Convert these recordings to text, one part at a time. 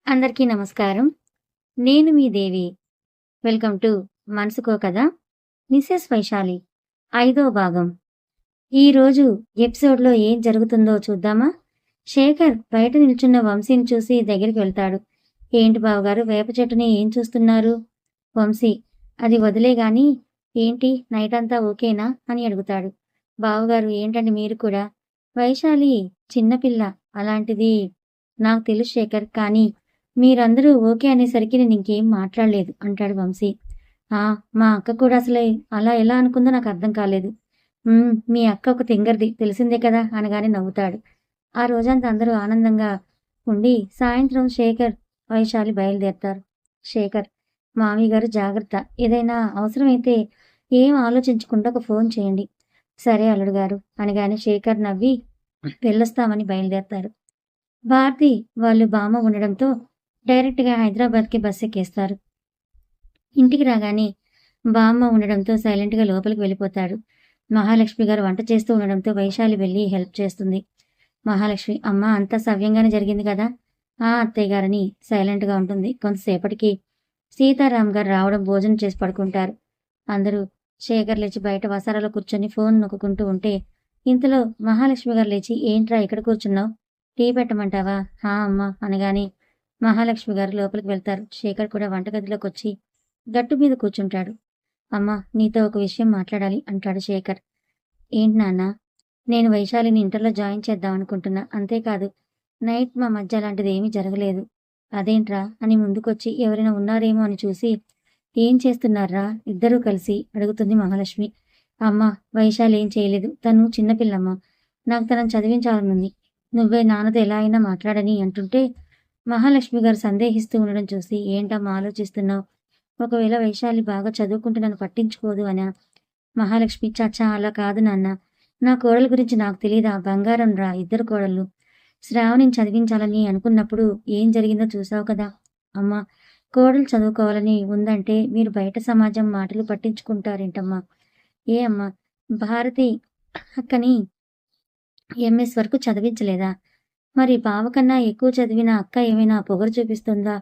అందరికీ నమస్కారం. నేను మీ దేవి. వెల్కమ్ టు మనసుకో కథ. మిసెస్ వైశాలి. 5వ భాగం. ఈరోజు ఎపిసోడ్‌లో ఏం జరుగుతుందో చూద్దామా? శేఖర్ బయట నిల్చున్న వంశీని చూసి దగ్గరికి వెళ్తాడు. ఏంటి బావగారు వేప చెట్టుని ఏం చూస్తున్నారు? వంశీ, అది వదిలే గాని ఏంటి నైటంతా ఓకేనా? అని అడుగుతాడు. బావగారు ఏంటండి మీరు కూడా? వైశాలి చిన్నపిల్ల. అలాంటిది నాకు తెలుసు శేఖర్. కానీ మీరందరూ ఓకే అనేసరికి నేనింకేం మాట్లాడలేదు అంటాడు వంశీ. ఆ! మా అక్క కూడా అసలే అలా ఎలా అనుకుందో నాకు అర్థం కాలేదు. మీ అక్క ఒక తింగర్ది తెలిసిందే కదా అనగానే నవ్వుతాడు. ఆ రోజంతా అందరూ ఆనందంగా ఉండి సాయంత్రం శేఖర్, వైశాలి బయలుదేరతారు. శేఖర్, మామయ్య గారు జాగ్రత్త. ఏదైనా అవసరమైతే ఏం ఆలోచించకుండా ఒక ఫోన్ చేయండి. సరే అల్లుడు గారు అనగానే శేఖర్ నవ్వి వెళ్ళొస్తామని బయలుదేరతారు. భారతి వాళ్ళు బామ్మ ఉండడంతో డైరెక్ట్‌గా హైదరాబాద్‌కి బస్సెక్కేస్తారు. ఇంటికి రాగానే బామ్మ ఉండడంతో సైలెంట్‌గా లోపలికి వెళ్ళిపోతాడు. మహాలక్ష్మి గారు వంట చేస్తూ ఉండడంతో వైశాలి వెళ్లి హెల్ప్ చేస్తుంది. మహాలక్ష్మి, అమ్మ అంతా సవ్యంగానే జరిగింది కదా? ఆ అత్తయ్య గారని సైలెంట్‌గా ఉంటుంది. కొంతసేపటికి సీతారాం గారు రావడం భోజనం చేసి పడుకుంటారు. అందరూ శేఖర్ లేచి బయట వసారాలో కూర్చొని ఫోన్ నొక్కుకుంటూ ఉంటే ఇంతలో మహాలక్ష్మి గారు లేచి ఏంట్రా ఇక్కడ కూర్చున్నావు? టీ పెట్టమంటావా? హా అమ్మా అనగానే మహాలక్ష్మి గారు లోపలికి వెళ్తారు. శేఖర్ కూడా వంటగదిలోకొచ్చి గట్టు మీద కూర్చుంటాడు. అమ్మా, నీతో ఒక విషయం మాట్లాడాలి అంటాడు శేఖర్. ఏంటి నాన్నా? నేను వైశాలిని ఇంటర్‌లో జాయిన్ చేద్దాం అనుకుంటున్నా. అంతేకాదు నైట్ మా మధ్య అలాంటిది ఏమీ జరగలేదు. అదేంట్రా అని ముందుకొచ్చి ఎవరైనా ఉన్నారేమో అని చూసి ఏం చేస్తున్నారా ఇద్దరూ కలిసి అడుగుతుంది మహాలక్ష్మి. అమ్మా, వైశాలి ఏం చేయలేదు. తను చిన్నపిల్లమ్మ. నాకు తనని చదివించాలనుంది. నువ్వే నాన్నతో ఎలా అయినా మాట్లాడని అంటుంటే మహాలక్ష్మి గారు సందేహిస్తూ ఉండడం చూసి ఏంటమ్మా ఆలోచిస్తున్నావు? ఒకవేళ వైశాలి బాగా చదువుకుంటే నన్ను పట్టించుకోదు అనా? మహాలక్ష్మి, చచ్చా అలా కాదు నాన్న. నా కోడల గురించి నాకు తెలీదా? బంగారం రా ఇద్దరు కోడళ్ళు. శ్రావణిని చదివించాలని అనుకున్నప్పుడు ఏం జరిగిందో చూసావు కదా? అమ్మా, కోడలు చదువుకోవాలని ఉందంటే మీరు బయట సమాజం మాటలు పట్టించుకుంటారేంటమ్మా? ఏ అమ్మా, భారతి అక్కని ఎంఎస్ వరకు చదివించలేదా? మరి బావ కన్నా ఎక్కువ చదివిన అక్క ఏమైనా పొగరు చూపిస్తుందా?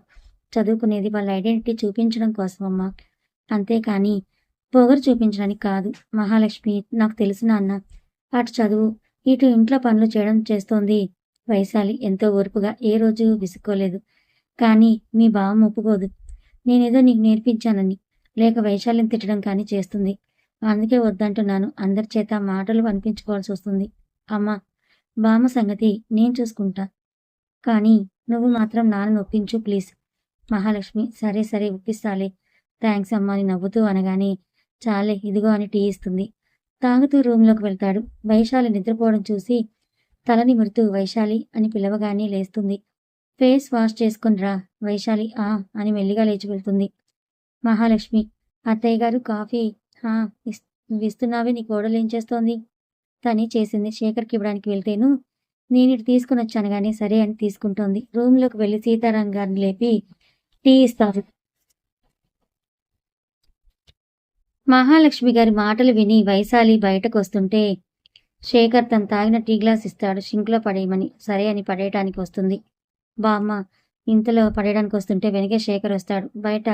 చదువుకునేది వాళ్ళ ఐడెంటిటీ చూపించడం కోసమమ్మా. అంతేకాని పొగరు చూపించడానికి కాదు. మహాలక్ష్మి, నాకు తెలుసు నాన్న. అటు చదువు, ఇటు ఇంట్లో పనులు చేయడం చేస్తోంది వైశాలి ఎంతో ఓర్పుగా. ఏ రోజు విసుక్కోలేదు. కానీ మీ బావ ఒప్పుకోదు. నేనేదో నీకు నేర్పించానని. లేక వైశాలిని తిట్టడం కానీ చేస్తుంది. అందుకే వద్దంటున్నాను. అందరి చేత మాటలు అనిపించుకోవాల్సి వస్తుంది. అమ్మా, బామ్మ సంగతి నేను చూసుకుంటా. కానీ నువ్వు మాత్రం నాన్నని ఒప్పించు ప్లీజ్. మహాలక్ష్మి, సరే సరే ఒప్పిస్తాలే. థ్యాంక్స్ అమ్మా అని నవ్వుతూ అనగానే చాలే ఇదిగో అని టీ ఇస్తుంది. తాగుతూ రూంలోకి వెళ్తాడు. వైశాలి నిద్రపోవడం చూసి తల నిమురుతూ వైశాలి అని పిలవగానే లేస్తుంది. ఫేస్ వాష్ చేసుకుని రా వైశాలి ఆ అని మెల్లిగా లేచి వెళ్తుంది. మహాలక్ష్మి, అత్తయ్య గారు కాఫీ. ఆ ఇస్తున్నావే, నీ కోడలేం చేస్తోంది? తనే చేసింది. శేఖర్‌కి ఇవ్వడానికి వెళ్తేను నేనిటు తీసుకొనొచ్చాను సరే అని తీసుకుంటోంది. రూమ్‌లోకి వెళ్లి సీతారాం గారిని లేపి టీ ఇస్తారు. మహాలక్ష్మి గారి మాటలు విని వైశాలి బయటకొస్తుంటే శేఖర్ తను తాగిన టీ గ్లాస్ ఇస్తాడు సింక్‌లో పడేయమని. సరే అని పడేయటానికి వస్తుంది. బామ్మ ఇంతలో పడేయడానికి వస్తుంటే వెనకే శేఖర్ వస్తాడు. బయట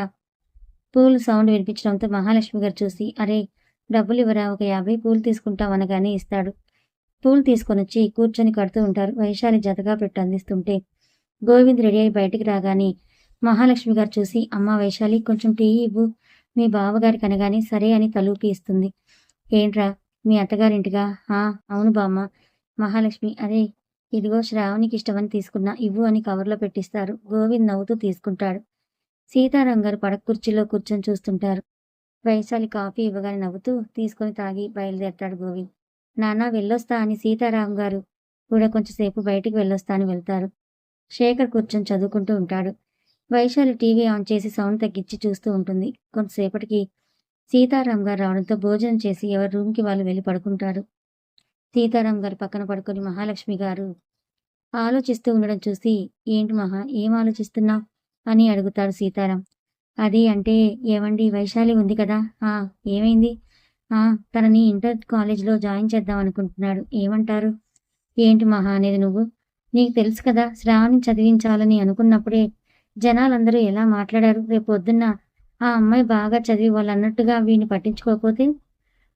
పూలు సౌండ్ వినిపించడంతో మహాలక్ష్మి గారు చూసి అరే డబ్బులివ్వరా, ఒక 50 పూలు తీసుకుంటాం అనగానే ఇస్తాడు. పూలు తీసుకొనొచ్చి కూర్చొని కడుతూ ఉంటారు. వైశాలి జతగా పెట్టి అందిస్తుంటే గోవింద్ రెడీ అయి బయటికి రాగానే మహాలక్ష్మి గారు చూసి అమ్మా వైశాలి కొంచెం టీ ఇవ్వు మీ బావగారికి అనగానే సరే అని తలూపి ఇస్తుంది. ఏంట్రా మీ అత్తగారింటిగా? అవును బామ్మ. మహాలక్ష్మి, అదే ఇదిగో శ్రావణికి ఇష్టమని తీసుకున్నా, ఇవ్వు అని కవర్లో పెట్టిస్తారు. గోవింద్ నవ్వుతూ తీసుకుంటాడు. సీతారాం గారు పడక కుర్చీలో కూర్చొని చూస్తుంటారు. వైశాలి కాఫీ ఇవ్వగానే నవ్వుతూ తీసుకొని తాగి బయలుదేరతాడు గోవింద్. నాన్న వెళ్ళొస్తా అని సీతారాం గారు కూడా కొంచెంసేపు బయటికి వెళ్ళొస్తా అని వెళ్తారు. శేఖర్ కూర్చొని చదువుకుంటూ ఉంటాడు. వైశాలి టీవీ ఆన్ చేసి సౌండ్ తగ్గించి చూస్తూ ఉంటుంది. కొంతసేపటికి సీతారాం గారు రావడంతో భోజనం చేసి ఎవరి రూమ్‌కి వాళ్ళు వెళ్ళి పడుకుంటారు. సీతారాం గారు పక్కన పడుకొని మహాలక్ష్మి గారు ఆలోచిస్తూ ఉండడం చూసి ఏంటి మహా, ఏం ఆలోచిస్తున్నావు అని అడుగుతాడు సీతారాం. అది అంటే ఏవండీ వైశాలి ఉంది కదా! ఏమైంది? తనని ఇంటర్ కాలేజ్‌లో జాయిన్ చేద్దాం అనుకుంటున్నాడు. ఏమంటారు? ఏంటి మహా అనేది నువ్వు? నీకు తెలుసు కదా! శ్రావణిని చదివించాలని అనుకున్నప్పుడే జనాలందరూ ఎలా మాట్లాడారు? రేపొద్దున్న ఆ అమ్మాయి బాగా చదివి వాళ్ళన్నట్టుగా వీడిని పట్టించుకోకపోతే?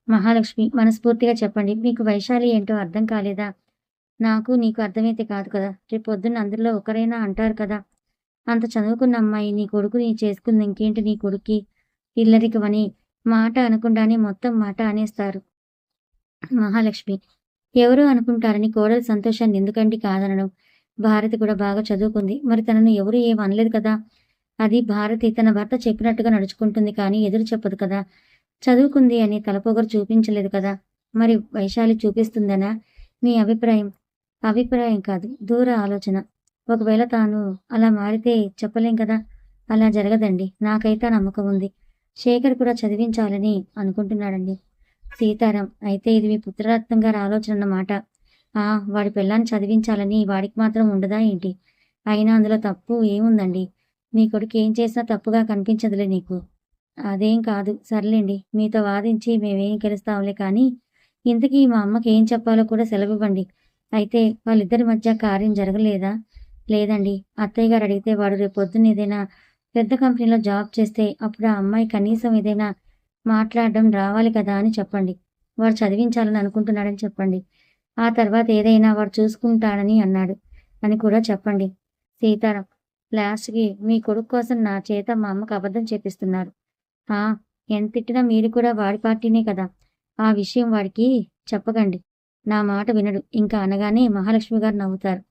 మహాలక్ష్మి మనస్ఫూర్తిగా చెప్పండి. మీకు వైశాలి ఏంటో అర్థం కాలేదా? నాకు, నీకు అర్థమైతే కాదు కదా! రేపొద్దున్న అందులో ఒకరైనా అంటారు కదా! అంత చదువుకున్న అమ్మాయి నీ కొడుకుని చేసుకుంది ఇంకేంటి నీ కొడుక్కి ఇల్లరికమని మాట అనకుండానే మొత్తం మాట అనేస్తారు. మహాలక్ష్మి ఎవరో అనుకుంటారని కోడలి సంతోషాన్ని ఎందుకండి కాదనడం? భారతి కూడా బాగా చదువుకుంది. మరి తనను ఎవరు ఏం అనలేదు కదా! అది భారతి తన భర్త చెప్పినట్టుగా నడుచుకుంటుంది కానీ ఎదురు చెప్పదు కదా! చదువుకుంది అని తలపొగరు చూపించలేదు కదా! మరి వైశాలి చూపిస్తుందనా మీ అభిప్రాయం? అభిప్రాయం కాదు, దూర ఆలోచన. ఒకవేళ తాను అలా మారితే చెప్పలేం కదా! అలా జరగదండి. నాకైతే ఆ నమ్మకం ఉంది. శేఖర్ కూడా చదివించాలని అనుకుంటున్నాడండి. సీతారాం అయితే ఇది మీ పుత్రరత్నం గారి ఆలోచన అన్నమాట. వాడి పెళ్ళాన్ని చదివించాలని వాడికి మాత్రం ఉండదా ఏంటి? అయినా అందులో తప్పు ఏముందండి? మీ కొడుకు ఏం చేసినా తప్పుగా కనిపించదులే నీకు. అదేం కాదు. సర్లేండి. మీతో వాదించి మేమేం గెలుస్తాంలే కానీ, ఇంతకీ మా అమ్మకి ఏం చెప్పాలో కూడా సెలవివ్వండి. అయితే వాళ్ళిద్దరి మధ్య కార్యం జరగలేదా? లేదండి. అత్తయ్య గారు అడిగితే వాడు రేపొద్దున్న ఏదైనా పెద్ద కంపెనీలో జాబ్ చేస్తే అప్పుడు ఆ అమ్మాయి కనీసం ఏదైనా మాట్లాడడం రావాలి కదా అని చెప్పండి. వాడు చదివించాలని అనుకుంటున్నాడని చెప్పండి. ఆ తర్వాత ఏదైనా వాడు చూసుకుంటాడని అన్నాడు అని కూడా చెప్పండి. సీతారాం లాస్ట్‌కి మీ కొడుకు కోసం నా చేత మా అమ్మకు అబద్ధం చెప్పిస్తున్నారు. ఆ! ఎంత తిట్టినా మీరు కూడా వాడి పార్టీనే కదా! ఆ విషయం వాడికి చెప్పకండి. నా మాట వినడు. ఇంకా అనగానే మహాలక్ష్మి గారు నవ్వుతారు.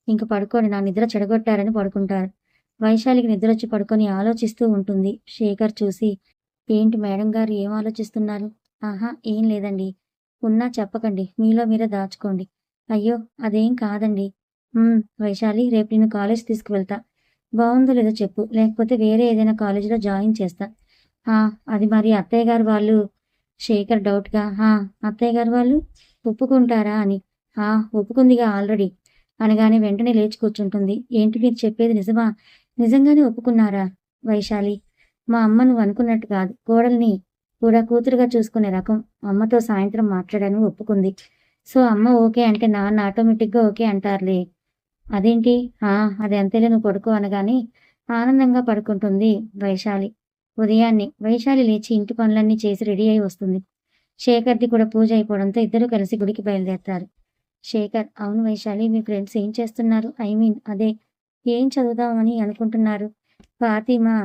ఇంక పడుకోండి నా నిద్ర చెడగొట్టారని పడుకుంటారు. వైశాలికి నిద్రొచ్చి పడుకొని ఆలోచిస్తూ ఉంటుంది. శేఖర్ చూసి ఏంటి మేడం గారు ఏం ఆలోచిస్తున్నారు? ఆహా! ఏం లేదండి. ఉన్నా చెప్పకండి. మీలో మీరే దాచుకోండి. అయ్యో! అదేం కాదండి. వైశాలి రేపు నిన్ను కాలేజ్ తీసుకువెళ్తా. బావుందో లేదో చెప్పు. లేకపోతే వేరే ఏదైనా కాలేజీలో జాయిన్ చేస్తా. ఆ! అది మరి అత్తయ్య గారు వాళ్ళు శేఖర్ డౌట్‌గా అత్తయ్య గారు వాళ్ళు ఒప్పుకుంటారా అని. ఆ! ఒప్పుకుందిగా ఆల్రెడీ. అనగానే వెంటనే లేచి కూర్చుంటుంది. ఏంటి మీరు చెప్పేది నిజమా? నిజంగానే ఒప్పుకున్నారా? వైశాలి మా అమ్మ నువ్వనుకున్నట్టు కాదు. కోడల్ని కూడా కూతురుగా చూసుకునే రకం. అమ్మతో సాయంత్రం మాట్లాడాను ఒప్పుకుంది. సో, అమ్మ ఓకే అంటే నాన్న ఆటోమేటిక్‌గా ఓకే అంటారులే. అదేంటి? ఆ! అది అంతేలే నువ్వు పడుకో అనగానే ఆనందంగా పడుకుంటుంది వైశాలి. ఉదయాన్నే వైశాలి లేచి ఇంటి పనులన్నీ చేసి రెడీ అయి వస్తుంది. శేఖర్‌ది కూడా పూజ అయిపోవడంతో ఇద్దరూ కలిసి గుడికి బయలుదేరతారు. శేఖర్ అవును వైశాలి మీ ఫ్రెండ్స్ ఏం చేస్తున్నారు? ఐ మీన్ అదే ఏం చదువుదామని అనుకుంటున్నారు? ఫాతిమా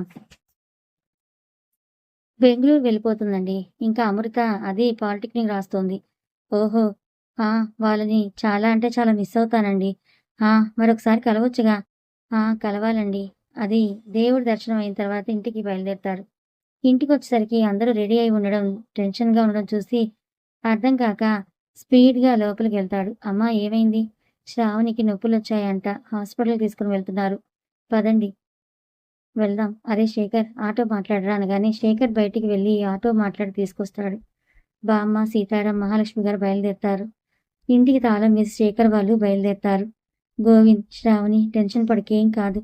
బెంగుళూరు వెళ్ళిపోతుందండి. ఇంకా అమృత అదే పాలిటెక్నిక్ రాస్తోంది. ఓహో! ఆ! వాళ్ళని చాలా అంటే చాలా మిస్ అవుతానండి. ఆ! మరొకసారి కలవచ్చుగా? కలవాలండి. అది దేవుడి దర్శనం అయిన తర్వాత ఇంటికి బయలుదేరతారు. ఇంటికొచ్చేసరికి అందరూ రెడీ అయి ఉండడం, టెన్షన్‌గా ఉండడం చూసి అర్థం కాక స్పీడ్‌గా లోపలికెళ్తాడు. అమ్మా ఏమైంది? శ్రావణికి నొప్పులొచ్చాయంట. హాస్పిటల్‌కి తీసుకొని వెళ్తున్నారు. పదండి. వెళ్దాం. అరే శేఖర్ ఆటో మాట్లాడరా అనగానే శేఖర్ బయటికి వెళ్లి ఆటో మాట్లాడి తీసుకొస్తాడు. బామ్మ, సీతారాం, మహాలక్ష్మి గారు బయలుదేరతారు. ఇంటికి తాళం వేసి శేఖర్ వాళ్ళు బయలుదేరతారు. గోవింద్, శ్రావణి టెన్షన్ పడకేం కాదు.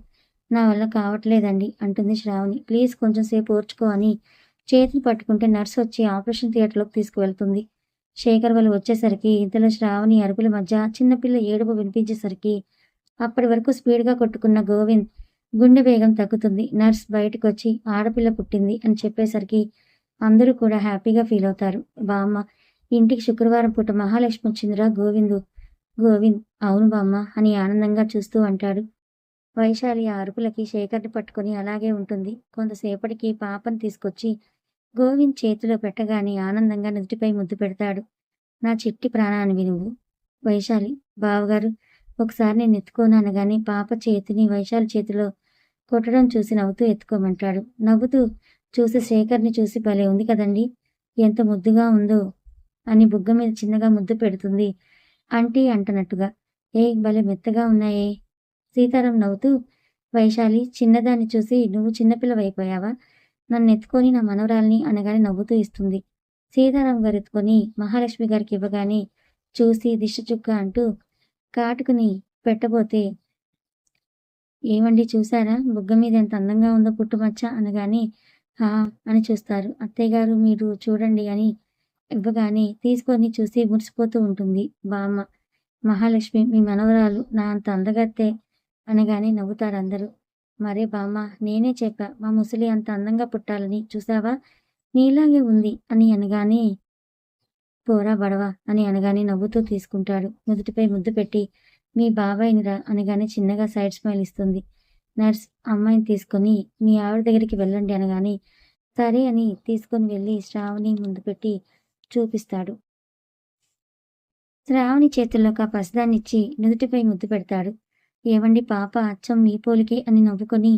నా వల్ల కావట్లేదండి అంటుంది శ్రావణి. ప్లీజ్ కొంచెం సేపు ఓర్చుకో అని చేతులు పట్టుకుంటే నర్స్ వచ్చి ఆపరేషన్ థియేటర్‌లోకి తీసుకువెళ్తుంది. శేఖర్ వాళ్ళు వచ్చేసరికి ఇంతలో శ్రావణి అరుపుల మధ్య చిన్నపిల్ల ఏడుపు వినిపించేసరికి అప్పటి వరకు స్పీడ్‌గా కొట్టుకున్న గోవింద్ గుండె వేగం తగ్గుతుంది. నర్స్ బయటకొచ్చి ఆడపిల్ల పుట్టింది అని చెప్పేసరికి అందరూ కూడా హ్యాపీగా ఫీల్ అవుతారు. బామ్మ ఇంటికి శుక్రవారం పూట మహాలక్ష్మి వచ్చిందిరా గోవిందు. గోవింద్ అవును బామ్మ అని ఆనందంగా చూస్తూ అంటాడు. వైశాలి ఆ అరుపులకి శేఖర్‌ని పట్టుకొని అలాగే ఉంటుంది. కొంతసేపటికి పాపని తీసుకొచ్చి గోవింద్ చేతిలో పెట్టగానే ఆనందంగా నుదుటిపై ముద్దు పెడతాడు. నా చిట్టి ప్రాణానివి నువ్వు. వైశాలి బావగారు ఒకసారి నేను ఎత్తుకోను అనగానే పాప చేతిని వైశాలి చేతిలో కొట్టడం చూసి నవ్వుతూ ఎత్తుకోమంటాడు. నవ్వుతూ చూసి శేఖర్‌ని చూసి భలే ఉంది కదండీ! ఎంత ముద్దుగా ఉందో అని బుగ్గ మీద చిన్నగా ముద్దు పెడుతుంది. ఆంటీ అంటున్నట్టుగా. ఏయ్ భలే మెత్తగా ఉన్నాయే! సీతారాం నవ్వుతూ వైశాలి చిన్నదాన్ని చూసి నువ్వు చిన్నపిల్లవైపోయావా? నన్నెత్తుకొని నా మనవరాల్ని అనగానే నవ్వుతూ ఇస్తుంది. సీతారాం గారు ఎత్తుకొని మహాలక్ష్మి గారికి ఇవ్వగానే చూసి దిష్టి చుక్క అంటూ కాటుకుని పెట్టబోతే ఏవండీ చూసారా? బుగ్గ మీద ఎంత అందంగా ఉందో పుట్టుమచ్చ అనగానే ఆ! అని చూస్తారు. అత్తయ్య గారు మీరు చూడండి అని ఇవ్వగానే తీసుకొని చూసి మురిసిపోతూ ఉంటుంది బామ్మ. మహాలక్ష్మి మీ మనవరాలు నా అంత అందగత్తె అనగానే నవ్వుతారందరూ. మరే బామ్మ, నేనే చెప్పా మా ముసలి అంత అందంగా పుట్టాలని. చూసావా? నీలాగే ఉంది అని అనగానే, పోరా బడవా అని అనగానే నవ్వుతూ తీసుకుంటాడు. నుదుటిపై ముద్దు పెట్టి, మీ బాబాయినిరా అనగానే చిన్నగా సైడ్ స్మైల్ ఇస్తుంది. నర్స్ అమ్మాయిని తీసుకొని మీ ఆవిడ దగ్గరికి వెళ్ళండి అనగానే, సరే అని తీసుకొని వెళ్ళి శ్రావణి ముందు పెట్టి చూపిస్తాడు. శ్రావణి చేతుల్లోకి ఆ పసిదాన్నిచ్చి నుదుటిపై ముద్దు పెడతాడు. ఏవండి పాప అచ్చం మీ పోలికే అని నవ్వుకొని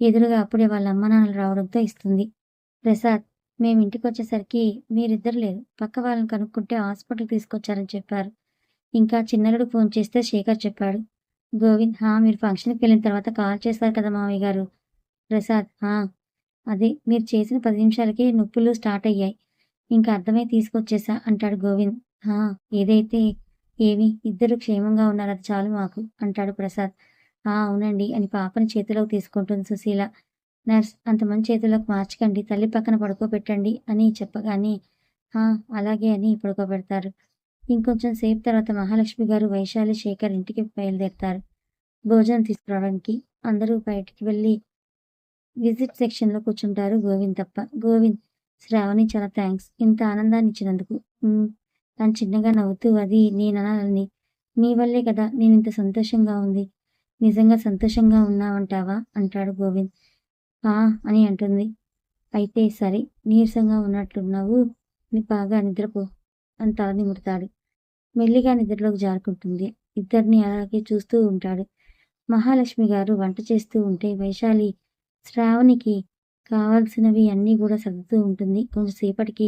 ఎదురుగా అప్పుడే వాళ్ళ అమ్మ నాన్నలు రావడంతో ఇస్తుంది. ప్రసాద్, మేమింటికొచ్చేసరికి మీరిద్దరు లేరు. పక్క వాళ్ళని కనుక్కుంటే హాస్పిటల్ తీసుకొచ్చారని చెప్పారు. ఇంకా చిన్నల్లుడు ఫోన్ చేస్తే శేఖర్ చెప్పాడు. గోవింద్, మీరు ఫంక్షన్కి వెళ్ళిన తర్వాత కాల్ చేశారు కదా మావయ్య గారు. ప్రసాద్, అదే మీరు చేసిన 10 నిమిషాలకే నొప్పులు స్టార్ట్ అయ్యాయి. ఇంకా అర్థమై తీసుకొచ్చేసా అంటాడు గోవింద్. ఏదైతే ఏమి, ఇద్దరు క్షేమంగా ఉన్నారు, అది చాలు మాకు అంటాడు ప్రసాద్. అవునండి అని పాపని చేతిలోకి తీసుకుంటుంది సుశీల. నర్స్, అంతమంది చేతుల్లోకి మార్చకండి, తల్లి పక్కన పడుకోబెట్టండి అని చెప్పగానే, అలాగే అని పడుకోబెడతారు. ఇంకొంచెం సేపు తర్వాత మహాలక్ష్మి గారు, వైశాలి, శేఖర్ ఇంటికి బయలుదేరతారు భోజనం తీసుకురావడానికి. అందరూ బయటికి వెళ్ళి విజిట్ సెక్షన్లో కూర్చుంటారు, గోవింద్ తప్ప. గోవింద్, శ్రావణి చాలా థ్యాంక్స్ ఇంత ఆనందాన్ని ఇచ్చినందుకు అని చిన్నగా నవ్వుతూ, అది నేననాలని, నీ వల్లే కదా నేను ఇంత సంతోషంగా ఉంది. నిజంగా సంతోషంగా ఉన్నావంటావా అంటాడు గోవింద్. అని అంటుంది. అయితే సరే, నీరసంగా ఉన్నట్లున్నావు, నీ బాగా నిద్రపో అని తల నిమురుతాడు. మెల్లిగా నిద్రలోకి జారుకుంటుంది. ఇద్దరిని అలాగే చూస్తూ ఉంటాడు. మహాలక్ష్మి గారు వంట చేస్తూ ఉంటే వైశాలి శ్రావణికి కావాల్సినవి అన్నీ కూడా సర్దుతూ ఉంటుంది. కొంచెంసేపటికి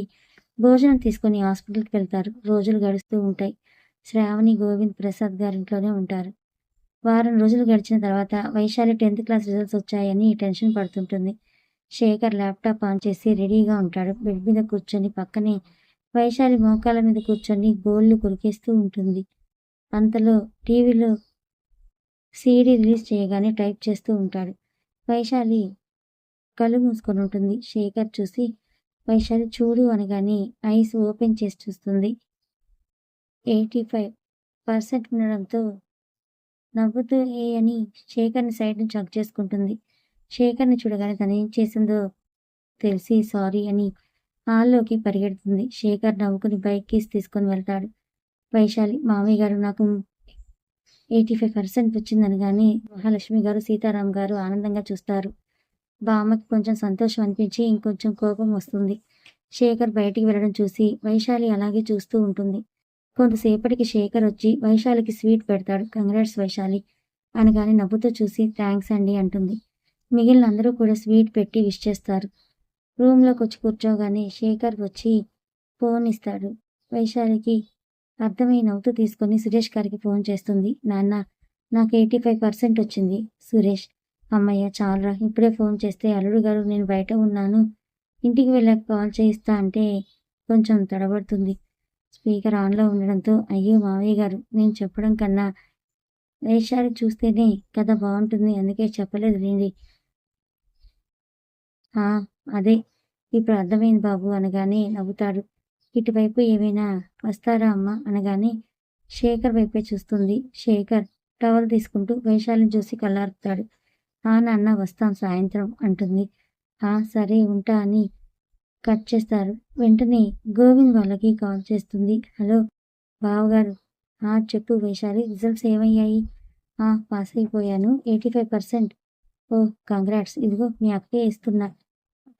భోజనం తీసుకొని హాస్పిటల్కి వెళ్తారు. రోజులు గడుస్తూ ఉంటాయి. శ్రావణి, గోవింద్, ప్రసాద్ గారింట్లోనే ఉంటారు. వారం రోజులు గడిచిన తర్వాత వైశాలి 10th క్లాస్ రిజల్ట్స్ వచ్చాయని టెన్షన్ పడుతుంటుంది. శేఖర్ ల్యాప్టాప్ ఆన్ చేసి రెడీగా ఉంటాడు. బెడ్ మీద కూర్చొని పక్కనే వైశాలి మోకాళ్ళ మీద కూర్చొని గోళ్లు కొరికేస్తూ ఉంటుంది. అంతలో టీవీలో సీడీ రిలీజ్ చేయగానే టైప్ చేస్తూ ఉంటాడు. వైశాలి కళ్ళు మూసుకొని ఉంటుంది. శేఖర్ చూసి, వైశాలి చూడు అనగానే ఐస్ ఓపెన్ చేసి చూస్తుంది. 85% ఉండడంతో నవ్వుతూ అని శేఖర్ని సైడ్ నుంచి హగ్ చేసుకుంటుంది. శేఖర్ని చూడగానే తను ఏం చేసిందో తెలిసి సారీ అని హాల్లోకి పరిగెడుతుంది. శేఖర్ నవ్వుకుని బైక్ కీస్ తీసుకొని వెళ్తాడు. వైశాలి, మామయ్య గారు నాకు 85% వచ్చిందనగానే మహాలక్ష్మి గారు, సీతారాం గారు ఆనందంగా చూస్తారు. బామ్మకి కొంచెం సంతోషం అనిపించి ఇంకొంచెం కోపం వస్తుంది. శేఖర్ బయటికి వెళ్ళడం చూసి వైశాలి అలాగే చూస్తూ ఉంటుంది. కొంతసేపటికి శేఖర్ వచ్చి వైశాలికి స్వీట్ పెడతాడు. కంగ్రాట్స్ వైశాలి అనగానే నవ్వుతూ చూసి థ్యాంక్స్ అండి అంటుంది. మిగిలిన అందరూ కూడా స్వీట్ పెట్టి విష్ చేస్తారు. రూమ్లోకి వచ్చి కూర్చోగానే శేఖర్ వచ్చి ఫోన్ ఇస్తాడు. వైశాలికి అర్థమై నవ్వుతూ తీసుకొని సురేష్ గారికి ఫోన్ చేస్తుంది. నాన్న, నాకు 85% వచ్చింది. సురేష్, అమ్మయ్య చాలరా, ఇప్పుడే ఫోన్ చేస్తే అల్లుడు గారు నేను బయట ఉన్నాను, ఇంటికి వెళ్ళాక కాల్ చేయిస్తా అంటే కొంచెం తడబడుతుంది. స్పీకర్ ఆన్లో ఉండడంతో, అయ్యో మావయ్య గారు, నేను చెప్పడం కన్నా వైశాలి చూస్తేనే కథ బాగుంటుంది, అందుకే చెప్పలేదు లేండి. అదే ఇప్పుడు అర్థమైంది బాబు అనగానే నవ్వుతాడు. ఇటువైపు ఏమైనా వస్తారా అమ్మ అనగానే శేఖర్ వైపే చూస్తుంది. శేఖర్ టవల్ తీసుకుంటూ వైశాలిని చూసి కళ్ళార్పుతాడు. నాన్న వస్తాం సాయంత్రం అంటుంది. సరే ఉంటా అని కట్ చేస్తారు. వెంటనే గోవింద్ వాళ్ళకి కాల్ చేస్తుంది. హలో బావగారు. చెప్పు వైశాలి, రిజల్ట్స్ ఏమయ్యాయి? పాస్ అయిపోయాను, 85%. ఓ కంగ్రాట్స్, ఇదిగో మీ అక్కే ఇస్తున్నా.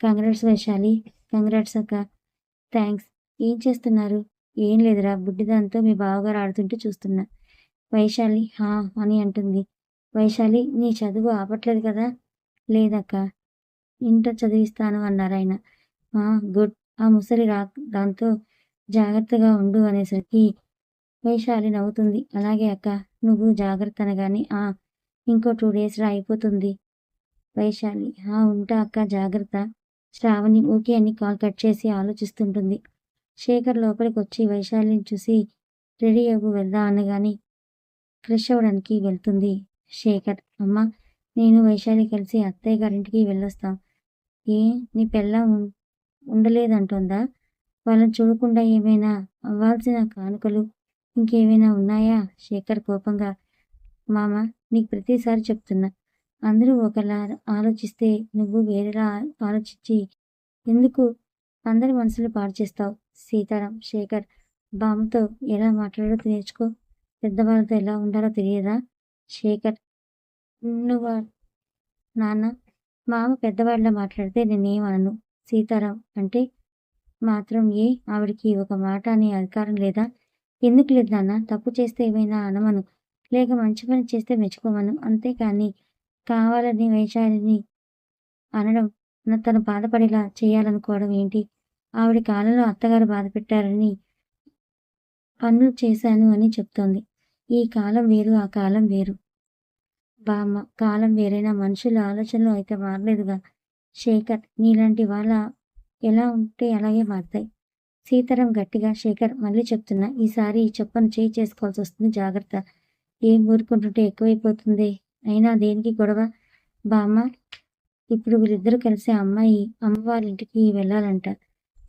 కంగ్రాట్స్ వైశాలి. కంగ్రాట్స్ అక్క. థ్యాంక్స్. ఏం చేస్తున్నారు? ఏం లేదురా, బుడ్డిదాంతో మీ బావగారు ఆడుతుంటే చూస్తున్నా. వైశాలి అని అంటుంది. వైశాలి, నీ చదువు ఆపట్లేదు కదా? లేదక్క, ఇంటర్ చదివిస్తాను అన్నారాయన. గుడ్. ఆ ముసలి దాంతో జాగ్రత్తగా ఉండు అనేసరికి వైశాలి నవ్వుతుంది. అలాగే అక్క, నువ్వు జాగ్రత్త అనగానే ఇంకో 2 days అయిపోతుంది. వైశాలి, ఉంటా అక్క, జాగ్రత్త. శ్రావణి ఓకే అని కాల్ కట్ చేసి ఆలోచిస్తుంటుంది. శేఖర్ లోపలికి వచ్చి వైశాలిని చూసి రెడీ అవ్వు వెళ్దా అనగాని ఫ్రెష్ అవ్వడానికి వెళ్తుంది. శేఖర్, అమ్మ, నేను వైశాలి కలిసి అత్తయ్య గారింటికి వెళ్ళొస్తాం. నీ పెళ్ళాం ఉండలేదంటుందా? వాళ్ళని చూడకుండా ఏమైనా అవ్వాల్సిన కానుకలు ఇంకేమైనా ఉన్నాయా? శేఖర్ కోపంగా, మామ, నీకు ప్రతిసారి చెప్తున్నా, అందరూ ఒకలా ఆలోచిస్తే నువ్వు వేరేలా ఆలోచించి ఎందుకు అందరి మనసులు పాడు చేస్తావు? సీతారాం, శేఖర్ బామ్మతో ఎలా మాట్లాడాలో నేర్చుకో. పెద్దవాళ్ళతో ఎలా ఉండాలో తెలియదా? శేఖర్, నువ్వా నాన్న? మామ పెద్దవాడిలా మాట్లాడితే నేనేమనను. సీతారాం, అంటే మాత్రం ఆవిడకి ఒక మాట అనే అధికారం లేదా? ఎందుకు లేదు నాన్న? తప్పు చేస్తే ఏమైనా అనమను. లేక మంచి పని చేస్తే మెచ్చుకోమను. అంతేకాని కావాలని వైశాలిని అనడం, తను బాధపడేలా చేయాలనుకోవడం ఏంటి? ఆవిడ కాలంలో అత్తగారు బాధపెట్టారని పనులు చేశాను అని చెప్తోంది. ఈ కాలం వేరు, ఆ కాలం వేరు. బామ్మ, కాలం వేరైనా మనుషుల ఆలోచనలు అయితే మారలేదుగా. శేఖర్, నీలాంటి వాళ్ళ ఎలా ఉంటే అలాగే మారతాయి. సీతారాం గట్టిగా, శేఖర్ మళ్ళీ చెప్తున్నా, ఈసారి చెప్పను చేయి చేసుకోవాల్సి వస్తుంది, జాగ్రత్త. ఏం ఊరుకుంటుంటే ఎక్కువైపోతుంది. అయినా దేనికి గొడవ? బామ్మ, ఇప్పుడు వీళ్ళిద్దరూ కలిసి అమ్మాయి అమ్మవారి ఇంటికి వెళ్ళాలంట.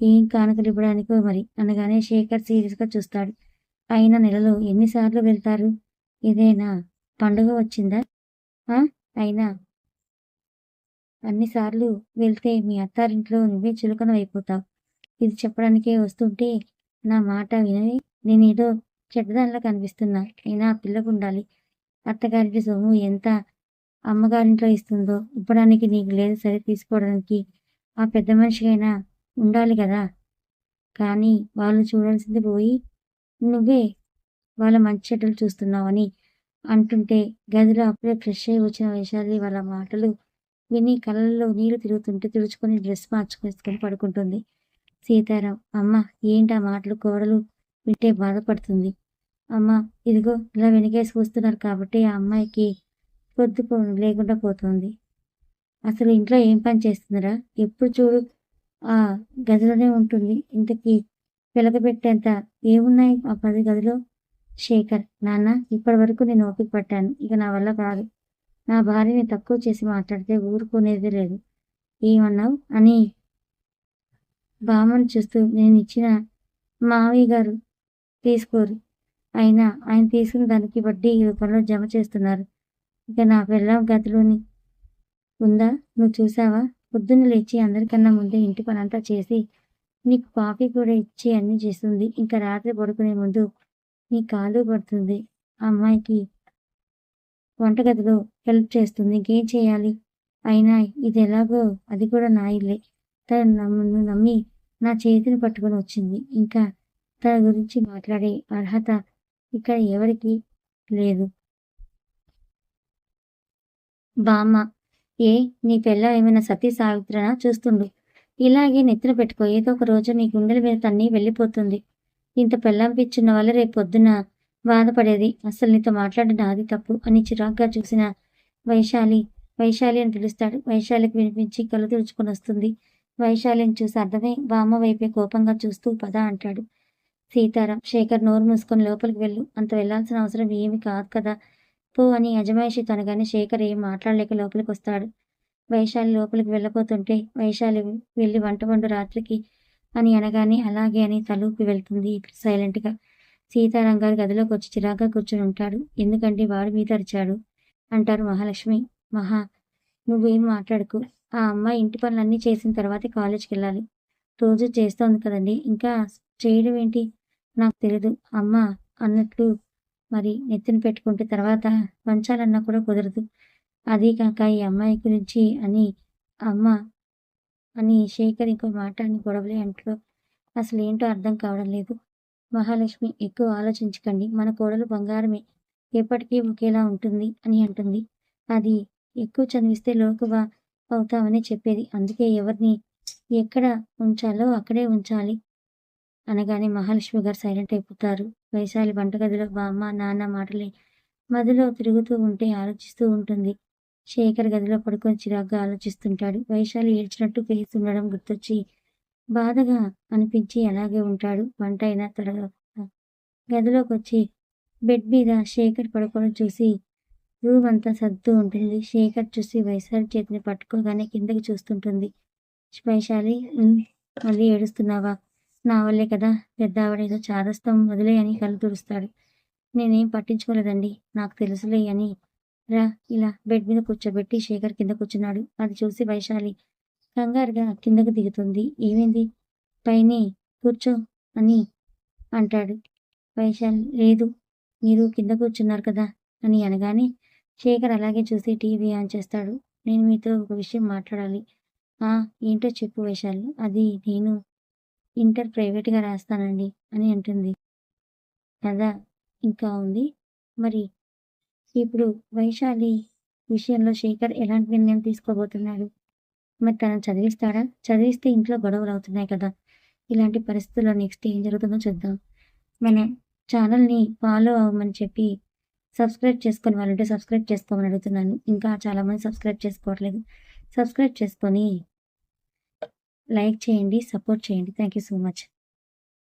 ఏం కానుకలు ఇవ్వడానికో మరి అనగానే శేఖర్ సీరియస్గా చూస్తాడు. అయిన నెలలో ఎన్నిసార్లు వెళ్తారు? ఇదేనా పండుగ వచ్చిందా? అయినా అన్నిసార్లు వెళ్తే మీ అత్తారింట్లో నువ్వే చులకన అయిపోతావు. ఇది చెప్పడానికే వస్తుంటే నా మాట వినవి. నేనేదో చెడ్డదానిలా కనిపిస్తున్నా. అయినా ఆ పిల్లకుండాలి. అత్తగారింటి సొమ్ము ఎంత అమ్మగారింట్లో ఇస్తుందో ఇవ్వడానికి నీకు లేదు సరే, తీసుకోవడానికి ఆ పెద్ద మనిషికైనా ఉండాలి కదా. కానీ వాళ్ళు చూడాల్సింది పోయి నువ్వే వాళ్ళ మంచి చెడ్డలు చూస్తున్నావని అంటుంటే గదిలో అప్పుడే ఫ్రెష్ అయి వచ్చిన వైశాలి వాళ్ళ మాటలు విని కళ్ళల్లో నీళ్లు తిరుగుతుంటే తుడుచుకొని డ్రెస్ మార్చుకొని పడుకుంటుంది. సీతారాం, అమ్మ ఏంటి ఆ మాటలు? కోడలు వింటే బాధపడుతుంది. అమ్మ, ఇదిగో ఇలా వెనకేసి వస్తున్నారు కాబట్టి ఆ అమ్మాయికి పొద్దు లేకుండా పోతుంది. అసలు ఇంట్లో ఏం పని చేస్తుందిరా? ఎప్పుడు చూడు ఆ గదిలోనే ఉంటుంది. ఇంతకీ వెలగబెట్టేంత ఏమున్నాయి ఆ 10 గదిలో? శేఖర్, నాన్న, ఇప్పటి వరకు నేను ఓపిక పట్టాను. ఇక నా వల్ల కాదు. నా భార్యని తక్కువ చేసి మాట్లాడితే ఊరుకునేది లేదు. ఏమన్నావు అని బామ్మను చూస్తూ, నేను ఇచ్చిన మావయ్య గారు తీసుకోరు. అయినా ఆయన తీసుకున్న దానికి వడ్డీ రూపంలో జమ చేస్తున్నారు. ఇక నా పెళ్ళాం గదిలోని ఉందా? నువ్వు చూసావా? పొద్దున్న లేచి అందరికన్నా ముందే ఇంటి పనంతా చేసి నీకు కాఫీ కూడా ఇచ్చి అన్నీ చేస్తుంది. ఇంకా రాత్రి పడుకునే ముందు నీ కాళ్ళు పడుతుంది. ఆ అమ్మాయికి వంటగదిలో హెల్ప్ చేస్తుంది. ఇంకేం చేయాలి? అయినా ఇది ఎలాగో అది కూడా నా ఇల్లే. తను నన్ను నమ్మి నా చేతిని పట్టుకొని వచ్చింది. ఇంకా తన గురించి మాట్లాడే అర్హత ఇక్కడ ఎవరికి లేదు. బామ్మ, నీ పెళ్ళాం ఏమైనా సతీ సావిత్రనా? చూస్తుండు. ఇలాగే నెత్తిన పెట్టుకో. ఏదో ఒక రోజు నీ గుండెల మీద తన్ని వెళ్ళిపోతుంది. ఇంత పెళ్ళాం పిచ్చున్న వల్ల రేపు పొద్దున బాధపడేది. అసలు నీతో మాట్లాడిన నాది తప్పు అని చిరాగ్గా చూసిన వైశాలి, వైశాలి అని పిలుస్తాడు. వైశాలికి వినిపించి కళ్ళు తుడుచుకొని వస్తుంది. వైశాలిని చూసి అర్థమై బామ్మ వైపే కోపంగా చూస్తూ పద అంటాడు. సీతారాం, శేఖర్ నోరు మూసుకొని లోపలికి వెళ్ళు. అంత వెళ్లాల్సిన అవసరం ఏమీ కాదు కదా. పో అని అజమాయిషి తనగానే శేఖర్ ఏం మాట్లాడలేక లోపలికి వస్తాడు. వైశాలి లోపలికి వెళ్ళబోతుంటే వైశాలి వెళ్ళి వంట వండు రాత్రికి అని అనగానే అలాగే అని తలూపి వెళ్తుంది సైలెంట్గా. సీతారాం గారి గదిలోకి వచ్చి చిరాగ్గా కూర్చుని ఉంటాడు. ఎందుకంటే వాడి మీద అరిచాడు అంటారు మహాలక్ష్మి. మహా, నువ్వేం మాట్లాడుకు. ఆ అమ్మాయి ఇంటి పనులన్నీ చేసిన తర్వాతే కాలేజ్కి వెళ్ళాలి. రోజు చేస్తోంది కదండి, ఇంకా చేయడం ఏంటి? నాకు తెలీదు అమ్మ అన్నట్లు మరి నెత్తిన పెట్టుకుంటే తర్వాత వంచాలన్నా కూడా కుదరదు. అదీ కాక ఈ అమ్మాయి గురించి అని అమ్మ అని శేఖర్ ఇంకో మాట అని గొడవలే అంట్లో అసలు ఏంటో అర్థం కావడం లేదు. మహాలక్ష్మి, ఎక్కువ ఆలోచించకండి. మన కోడలు బంగారమే, ఎప్పటికీ ఒకేలా ఉంటుంది అని అంటుంది. అది ఎక్కువ చదివిస్తే లోకువా అవుతామని చెప్పేది. అందుకే ఎవరిని ఎక్కడ ఉంచాలో అక్కడే ఉంచాలి అనగానే మహాలక్ష్మి గారు సైలెంట్ అయిపోతారు. వైశాలి వంటగదిలో బామ్మ నాన్న మాటలే మదిలో తిరుగుతూ ఉంటే ఆలోచిస్తూ ఉంటుంది. శేఖర్ గదిలో పడుకొని చిరాగ్గా ఆలోచిస్తుంటాడు. వైశాలి ఏడ్చినట్టు ఫేస్ ఉండడం గుర్తొచ్చి బాధగా అనిపించి అలాగే ఉంటాడు. వంట అయిన తర్వాత గదిలోకి వచ్చి బెడ్ మీద శేఖర్ పడుకోవడం చూసి రూమ్ అంతా సర్దుతూ ఉంటుంది. శేఖర్ చూసి వైశాలి చేతిని పట్టుకోగానే కిందకి చూస్తుంటుంది. వైశాలి, మళ్ళీ ఏడుస్తున్నావా? నా వల్లే కదా, పెద్ద ఆవిడేదో చాదస్తం, వదిలే అని కళ్ళు తుడుస్తాడు. నేనేం పట్టించుకోలేదండి, నాకు తెలుసులే అని రా ఇలా బెడ్ మీద కూర్చోబెట్టి శేఖర్ కింద కూర్చున్నాడు. అది చూసి వైశాలి కంగారుగా కిందకు దిగుతుంది. ఏమైంది? పైనే కూర్చో అని అంటాడు. వైశాలి లేదు మీరు కింద కూర్చున్నారు కదా అని అనగానే శేఖర్ అలాగే చూసి టీవీ ఆన్ చేస్తాడు. నేను మీతో ఒక విషయం మాట్లాడాలి. ఏంటో చెప్పు వైశాలి. అది నేను ఇంటర్ ప్రైవేట్‌గా రాస్తానండి అని అంటుంది. కథ ఇంకా ఉంది. మరి ఇప్పుడు వైశాలి విషయంలో శేఖర్ ఎలాంటి నిర్ణయం తీసుకోబోతున్నాడు? మరి తనని చదివిస్తాడా? చదివిస్తే ఇంట్లో గొడవలవుతున్నాయి కదా! ఇలాంటి పరిస్థితుల్లో నెక్స్ట్ ఏం జరుగుతుందో చూద్దాం. మన ఛానల్‌ని ఫాలో అవ్వమని చెప్పి సబ్స్క్రైబ్ చేసుకొని వాళ్ళుంటే సబ్స్క్రైబ్ చేసుకోమని అడుగుతున్నాను. ఇంకా చాలామంది సబ్స్క్రైబ్ చేసుకోవట్లేదు. సబ్స్క్రైబ్ చేసుకొని లైక్ చేయండి, సపోర్ట్ చేయండి. Thank you so much.